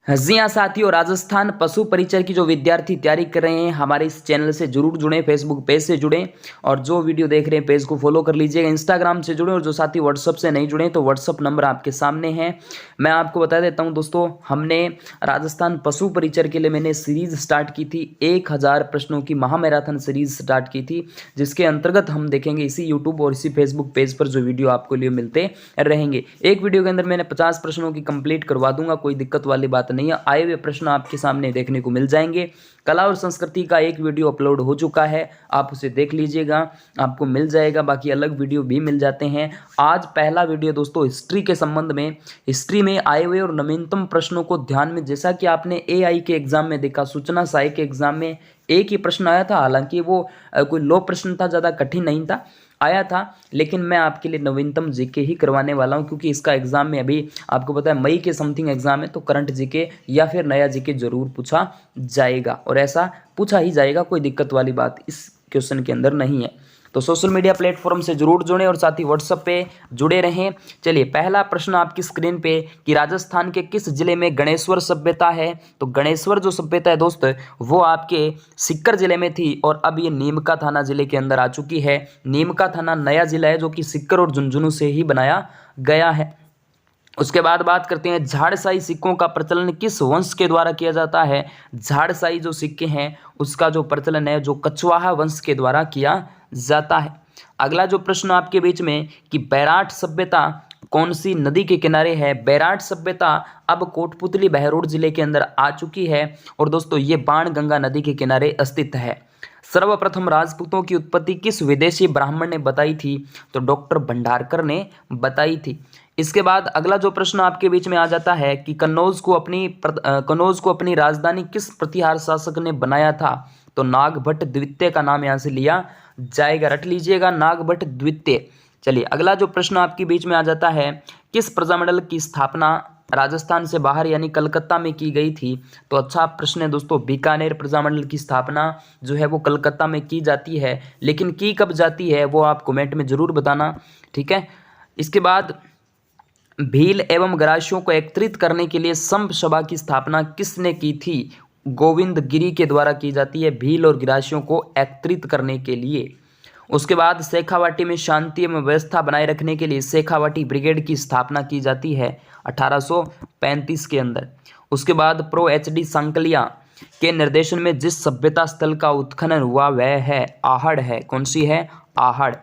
जी हाँ साथियों, राजस्थान पशु परिचर की जो विद्यार्थी तैयारी कर रहे हैं हमारे इस चैनल से जरूर जुड़ें, फेसबुक पेज से जुड़ें और जो वीडियो देख रहे हैं पेज को फॉलो कर लीजिएगा, इंस्टाग्राम से जुड़ें और जो साथी व्हाट्सअप से नहीं जुड़े तो व्हाट्सअप नंबर आपके सामने है। मैं आपको बता देता हूं दोस्तों, हमने राजस्थान पशु परिचर के लिए मैंने सीरीज स्टार्ट की थी, 1000 प्रश्नों की महामैराथन सीरीज स्टार्ट की थी, जिसके अंतर्गत हम देखेंगे इसी यूट्यूब और इसी फेसबुक पेज पर जो वीडियो आपको लिए मिलते रहेंगे। एक वीडियो के अंदर मैंने 50 प्रश्नों की कंप्लीट करवा दूंगा, कोई दिक्कत वाली बात नहीं है। आए हुए प्रश्न आपके सामने देखने को मिल जाएंगे। कला और संस्कृति का एक वीडियो अपलोड हो चुका है, आप उसे देख लीजिएगा, आपको मिल जाएगा। बाकी अलग वीडियो भी मिल जाते हैं। आज पहला वीडियो दोस्तों हिस्ट्री के संबंध में, हिस्ट्री में आए हुए और नवीनतम प्रश्नों को ध्यान में, जैसा कि आपने एआई के एग्जाम में देखा, सूचना सहायक के एग्जाम में एक ही प्रश्न आया था, हालांकि वो कोई लो प्रश्न था, ज़्यादा कठिन नहीं था, आया था, लेकिन मैं आपके लिए नवीनतम जीके ही करवाने वाला हूं, क्योंकि इसका एग्जाम में अभी आपको पता है मई के समथिंग एग्जाम है, तो करंट जीके या फिर नया जीके जरूर पूछा जाएगा और ऐसा पूछा ही जाएगा, कोई दिक्कत वाली बात इस क्वेश्चन के अंदर नहीं है। तो सोशल मीडिया प्लेटफॉर्म से जरूर जुड़ें और साथ ही व्हाट्सएप पे जुड़े रहें। चलिए पहला प्रश्न आपकी स्क्रीन पे कि राजस्थान के किस जिले में गणेश्वर सभ्यता है। तो गणेश्वर जो सभ्यता है दोस्त वो आपके सीकर जिले में थी और अब ये नीमका थाना जिले के अंदर आ चुकी है। नीमका थाना नया जिला है जो कि सीकर और झुंझुनू से ही बनाया गया है। उसके बाद बात करते हैं झाड़साई सिक्कों का प्रचलन किस वंश के द्वारा किया जाता है। झाड़साई जो सिक्के हैं उसका जो प्रचलन है जो कछवाहा वंश के द्वारा किया जाता है। अगला जो प्रश्न आपके बीच में कि बैराठ सभ्यता कौन सी नदी के किनारे है। बैराठ सभ्यता अब कोटपुतली बहरोड जिले के अंदर आ चुकी है और दोस्तों ये बाणगंगा नदी के किनारे स्थित है। सर्वप्रथम राजपूतों की उत्पत्ति किस विदेशी ब्राह्मण ने बताई थी। तो डॉक्टर भंडारकर ने बताई थी। इसके बाद अगला जो प्रश्न आपके बीच में आ जाता है कि कन्नौज को अपनी राजधानी किस प्रतिहार शासक ने बनाया था। तो नागभट्ट द्वितीय का नाम यहाँ से लिया जाएगा, रट लीजिएगा, नागभट्ट द्वितीय। चलिए अगला जो प्रश्न आपके बीच में आ जाता है किस प्रजामंडल की स्थापना राजस्थान से बाहर यानी कलकत्ता में की गई थी। तो अच्छा प्रश्न है दोस्तों, बीकानेर प्रजामंडल की स्थापना जो है वो कलकत्ता में की जाती है, लेकिन की कब जाती है वो आप कमेंट में जरूर बताना, ठीक है। इसके बाद भील एवं ग्रासियों को एकत्रित करने के लिए संप सभा की स्थापना किसने की थी। गोविंद गिरी के द्वारा की जाती है भील और ग्रासियों को एकत्रित करने के लिए। उसके बाद शेखावाटी में शांति एवं व्यवस्था बनाए रखने के लिए शेखावाटी ब्रिगेड की स्थापना की जाती है 1835 के अंदर। उसके बाद प्रो एच डी सांकलिया के निर्देशन में जिस सभ्यता स्थल का उत्खनन हुआ वह है आहड़ है। कौन सी है? आहड़।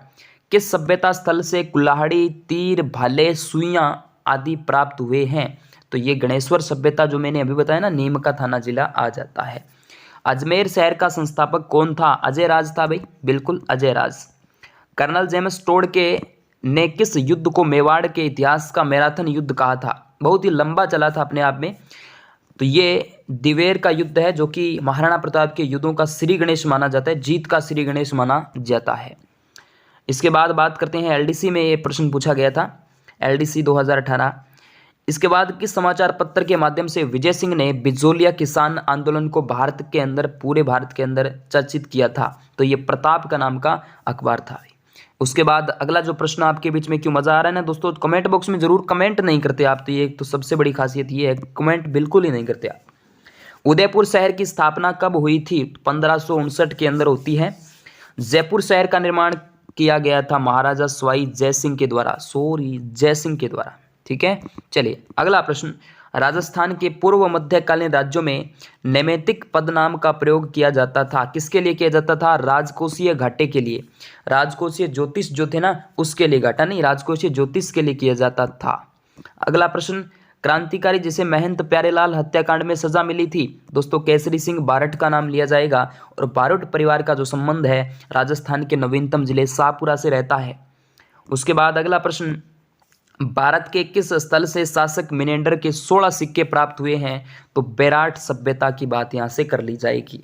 किस सभ्यता स्थल से कुल्हाड़ी, तीर, भाले, सुइयां आदि प्राप्त हुए हैं। तो ये गणेश्वर सभ्यता जो मैंने अभी बताया ना, नीमका थाना जिला आ जाता है। अजमेर शहर का संस्थापक कौन था? अजय राज था भाई, बिल्कुल अजय राज। कर्नल जेम्स टोड के ने किस युद्ध को मेवाड़ के इतिहास का मैराथन युद्ध कहा था? बहुत ही लंबा चला था अपने आप में। तो ये दिवेर का युद्ध है जो कि महाराणा प्रताप के युद्धों का श्री गणेश माना जाता है, जीत का श्री गणेश माना जाता है। इसके बाद बात करते हैं एलडीसी में ये प्रश्न पूछा गया था, एलडीसी 2018। इसके बाद किस समाचार पत्र के माध्यम से विजय सिंह ने बिजोलिया किसान आंदोलन को भारत के अंदर, पूरे भारत के अंदर चर्चित किया था? तो ये प्रताप का नाम का अखबार था। उसके बाद अगला जो प्रश्न आपके बीच में, क्यों मजा आ रहा है ना दोस्तों, कमेंट बॉक्स में जरूर कमेंट नहीं करते आप, तो ये तो सबसे बड़ी खासियत ये है, कमेंट बिल्कुल ही नहीं करते आप। उदयपुर शहर की स्थापना कब हुई थी? 1559 के अंदर होती है। जयपुर शहर का निर्माण किया गया था महाराजा सवाई जय सिंह के द्वारा, जय सिंह के द्वारा, ठीक है। चलिए अगला प्रश्न, राजस्थान के पूर्व मध्यकालीन राज्यों में नैमित्तिक पद नाम का प्रयोग किया जाता था, किसके लिए किया जाता था? राजकोषीय घाटे के लिए। राजकोषीय ज्योतिष जो थे ना उसके लिए, घाटा नहीं, राजकोषीय ज्योतिष के लिए किया जाता था। अगला प्रश्न, क्रांतिकारी जिसे महंत प्यारेलाल हत्याकांड में सजा मिली थी। दोस्तों केसरी सिंह बारठ का नाम लिया जाएगा और बारठ परिवार का जो संबंध है राजस्थान के नवीनतम जिले शाहपुरा से रहता है। उसके बाद अगला प्रश्न, भारत के किस स्थल से शासक मिनेंडर के 16 सिक्के प्राप्त हुए हैं? तो बैराठ सभ्यता की बात यहां से कर ली जाएगी।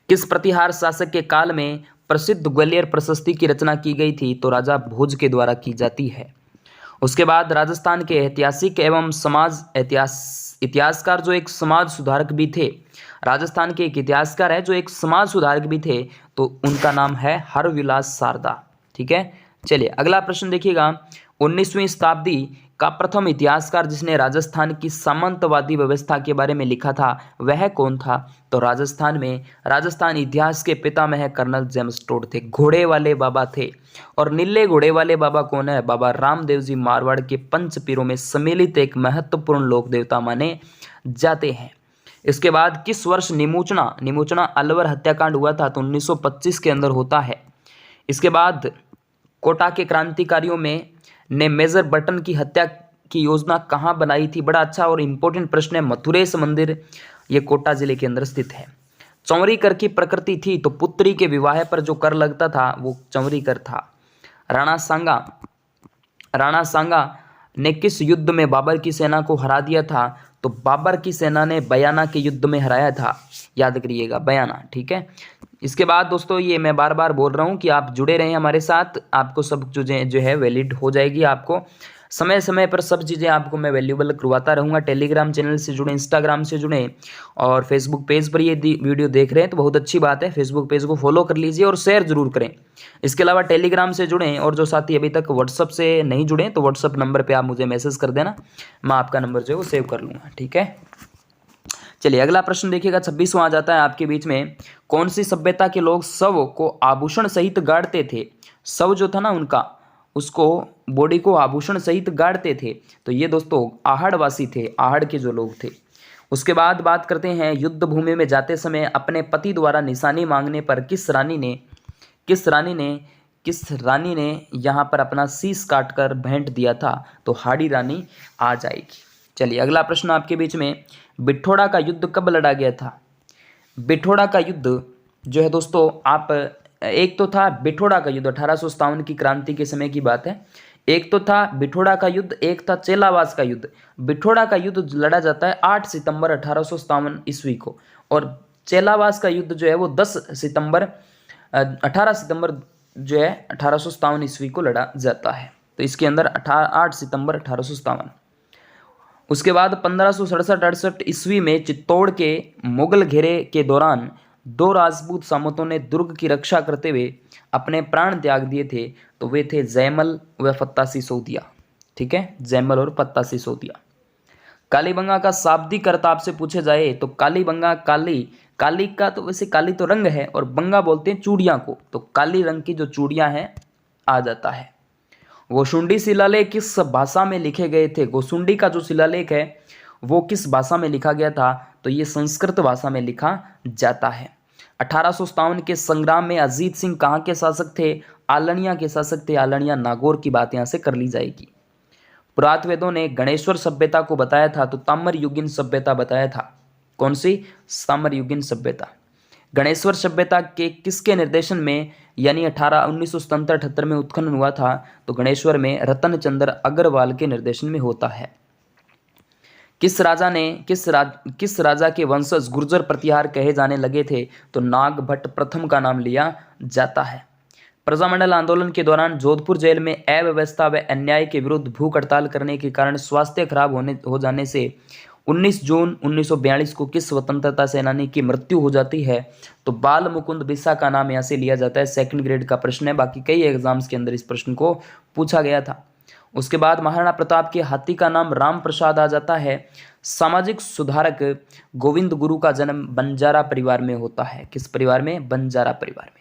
किस प्रतिहार शासक के काल में प्रसिद्ध ग्वालियर प्रशस्ति की रचना की गई थी? तो राजा भोज के द्वारा की जाती है। उसके बाद राजस्थान के ऐतिहासिक एवं इतिहासकार जो एक समाज सुधारक भी थे, राजस्थान के एक इतिहासकार है जो एक समाज सुधारक भी थे, तो उनका नाम है हरविलास शारदा, ठीक है। चलिए अगला प्रश्न देखिएगा, 19वीं शताब्दी का प्रथम इतिहासकार जिसने राजस्थान की सामंतवादी व्यवस्था के बारे में लिखा था वह कौन था? तो राजस्थान इतिहास के पितामह कर्नल जेम्स टोड थे, घोड़े वाले बाबा थे। और नीले घोड़े वाले बाबा कौन है? बाबा रामदेव जी मारवाड़ के पंच पीरों में सम्मिलित एक महत्वपूर्ण लोक देवता माने जाते हैं। इसके बाद किस वर्ष निमोचना अलवर हत्याकांड हुआ था? तो 1925 के अंदर होता है। इसके बाद कोटा के क्रांतिकारियों में ने मेजर बटन की हत्या की योजना कहाँ बनाई थी? बड़ा अच्छा और इम्पोर्टेंट प्रश्न है। मथुरेश मंदिर ये कोटा जिले के अंदर स्थित है। चौरी कर की प्रकृति थी तो पुत्री के विवाह पर जो कर लगता था वो चौरी कर था। राणा सांगा ने किस युद्ध में बाबर की सेना को हरा दिया था? तो बाबर की सेना ने बयाना के युद्ध में हराया था, याद करिएगा बयाना, ठीक है। इसके बाद दोस्तों ये मैं बार बार बोल रहा हूँ कि आप जुड़े रहें हमारे साथ, आपको सब चीज़ें जो है वैलिड हो जाएगी। आपको समय समय पर सब चीज़ें आपको मैं वैल्यूबल करवाता रहूँगा। टेलीग्राम चैनल से जुड़ें, इंस्टाग्राम से जुड़ें और फेसबुक पेज पर ये वीडियो देख रहे हैं तो बहुत अच्छी बात है। फेसबुक पेज को फॉलो कर लीजिए और शेयर जरूर करें। इसके अलावा टेलीग्राम से जुड़ें और जो साथी अभी तक व्हाट्सअप से नहीं जुड़े तो व्हाट्सअप नंबर पर आप मुझे मैसेज कर देना, मैं आपका नंबर जो है वो सेव कर लूँगा, ठीक है। चलिए अगला प्रश्न देखिएगा, 26वां आ जाता है आपके बीच में। कौन सी सभ्यता के लोग शव को आभूषण सहित गाड़ते थे? शव जो था ना उनका, उसको बॉडी को आभूषण सहित गाड़ते थे। तो ये दोस्तों आहड़वासी थे, आहड़ के जो लोग थे। उसके बाद बात करते हैं युद्ध भूमि में जाते समय अपने पति द्वारा निशानी मांगने पर किस रानी ने यहाँ पर अपना शीश काटकर भेंट दिया था? तो हाड़ी रानी आ जाएगी। चलिए अगला प्रश्न आपके बीच में, बिठोड़ा का युद्ध कब लड़ा गया था? बिठोड़ा का युद्ध जो है दोस्तों आप, एक तो था बिठोड़ा का युद्ध 1857 की क्रांति के समय की बात है। एक तो था बिठोड़ा का युद्ध, एक था चेलावास का युद्ध। बिठोड़ा का युद्ध लड़ा जाता है 8 सितंबर 1857 ईस्वी को और चेलावास का युद्ध जो है वो 18 सितंबर जो है 1857 ईस्वी को लड़ा जाता है। तो इसके अंदर 8 सितंबर 1857। उसके बाद 1567-68 ईस्वी में चित्तौड़ के मुगल घेरे के दौरान दो राजपूत सामंतों ने दुर्ग की रक्षा करते हुए अपने प्राण त्याग दिए थे। तो वे थे जयमल व फत्ता सिसोदिया, ठीक है, जयमल और फत्ता सिसोदिया। कालीबंगा का शाब्दिक अर्थ आपसे पूछे जाए तो कालीबंगा, काली का तो वैसे काली तो रंग है और बंगा बोलते हैं चूड़ियाँ को, तो काली रंग की जो चूड़ियाँ हैं आ जाता है। गोशुंडी शिलालेख किस भाषा में लिखे गए थे? गोशुंडी का जो शिलालेख है वो किस भाषा में लिखा गया था? तो ये संस्कृत भाषा में लिखा जाता है। 1857 के संग्राम में अजीत सिंह कहाँ के शासक थे? आलनिया के शासक थे। आलनिया नागौर की बात यहाँ से कर ली जाएगी। पुरातत्ववेदों ने गणेश्वर सभ्यता को बताया था तो ताम्रयुगीन सभ्यता बताया था। कौन सी? ताम्रयुगीन सभ्यता। गणेश्वर सभ्यता के किसके निर्देशन में यानी 1977-78 में उत्खनन हुआ था? तो गणेश्वर में रतन चंद्र अग्रवाल के निर्देशन में होता है। किस राजा के वंशज गुर्जर प्रतिहार कहे जाने लगे थे? तो नागभट्ट प्रथम का नाम लिया जाता है। प्रजामंडल आंदोलन के दौरान जोधपुर जेल में अव्यवस्था व अन्याय के विरुद्ध भूख हड़ताल करने के कारण स्वास्थ्य खराब हो जाने से 19 जून 1942 को किस स्वतंत्रता सेनानी की मृत्यु हो जाती है? तो बाल मुकुंद बिस्सा का नाम यहाँ से लिया जाता है। सेकंड ग्रेड का प्रश्न है, बाकी कई एग्जाम्स के अंदर इस प्रश्न को पूछा गया था। उसके बाद महाराणा प्रताप के हाथी का नाम राम प्रसाद आ जाता है। सामाजिक सुधारक गोविंद गुरु का जन्म बंजारा परिवार में होता है। किस परिवार में? बंजारा परिवार में।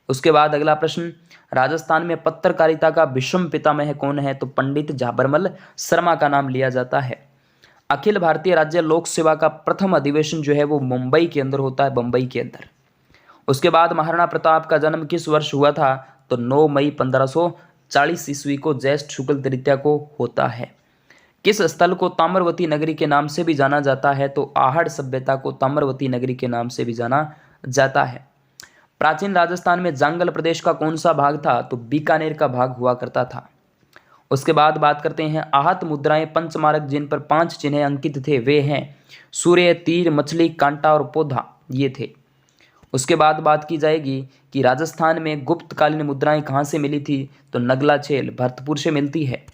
उसके बाद अगला प्रश्न, राजस्थान में पत्रकारिता का विश्व पितामह कौन है? तो पंडित झाबरमल शर्मा का नाम लिया जाता है। अखिल भारतीय राज्य लोक सेवा का प्रथम अधिवेशन जो है वो मुंबई के अंदर होता है, बंबई के अंदर। उसके बाद महाराणा प्रताप का जन्म किस वर्ष हुआ था? तो 9 मई 1540 ईस्वी को ज्येष्ठ शुक्ल तृतीया को होता है। किस स्थल को ताम्रवती नगरी के नाम से भी जाना जाता है? तो आहड़ सभ्यता को ताम्रवती नगरी के नाम से भी जाना जाता है। प्राचीन राजस्थान में जांगल प्रदेश का कौन सा भाग था? तो बीकानेर का भाग हुआ करता था। उसके बाद बात करते हैं आहत मुद्राएं पंचमारक जिन पर 5 चिन्ह अंकित थे वे हैं सूर्य, तीर, मछली, कांटा और पौधा, ये थे। उसके बाद बात की जाएगी कि राजस्थान में गुप्तकालीन मुद्राएं कहाँ से मिली थी? तो नगला छेल भरतपुर से मिलती है,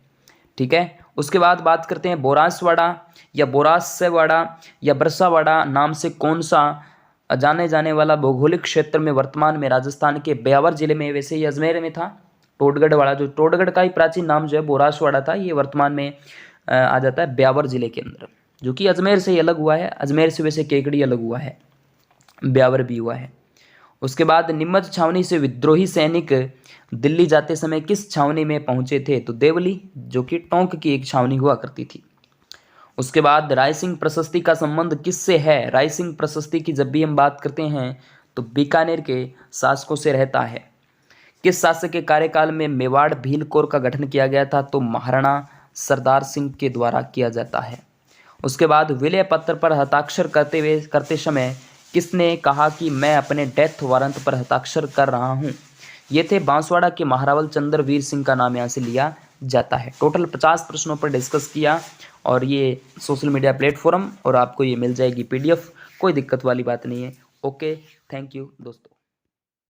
ठीक है। उसके बाद बात करते हैं बोरासवाड़ा या बोरासवाड़ा या बरसावाड़ा नाम से कौन सा जाने जाने वाला भौगोलिक क्षेत्र में वर्तमान में राजस्थान के ब्यावर जिले में, वैसे ही अजमेर में था, टोडगढ़ वाला, जो टोडगढ़ का ही प्राचीन नाम जो है बोरासवाड़ा था, ये वर्तमान में आ जाता है ब्यावर जिले के अंदर, जो कि अजमेर से ही अलग हुआ है। अजमेर से वैसे केकड़ी अलग हुआ है, ब्यावर भी हुआ है। उसके बाद नीमच छावनी से विद्रोही सैनिक दिल्ली जाते समय किस छावनी में पहुंचे थे? तो देवली, जो कि टोंक की एक छावनी हुआ करती थी। उसके बाद रायसिंह प्रशस्ति का संबंध किससे है? रायसिंह प्रशस्ति की जब भी हम बात करते हैं तो बीकानेर के शासकों से रहता है। किस शासक के कार्यकाल में मेवाड़ भील कोर का गठन किया गया था? तो महाराणा सरदार सिंह के द्वारा किया जाता है। उसके बाद विलय पत्र पर हस्ताक्षर करते समय किसने कहा कि मैं अपने डेथ वारंट पर हस्ताक्षर कर रहा हूँ? ये थे बांसवाड़ा के महारावल चंद्र वीर सिंह का नाम यहाँ से लिया जाता है। टोटल 50 प्रश्नों पर डिस्कस किया और ये सोशल मीडिया प्लेटफॉर्म, और आपको ये मिल जाएगी PDF, कोई दिक्कत वाली बात नहीं है। ओके, थैंक यू दोस्तों।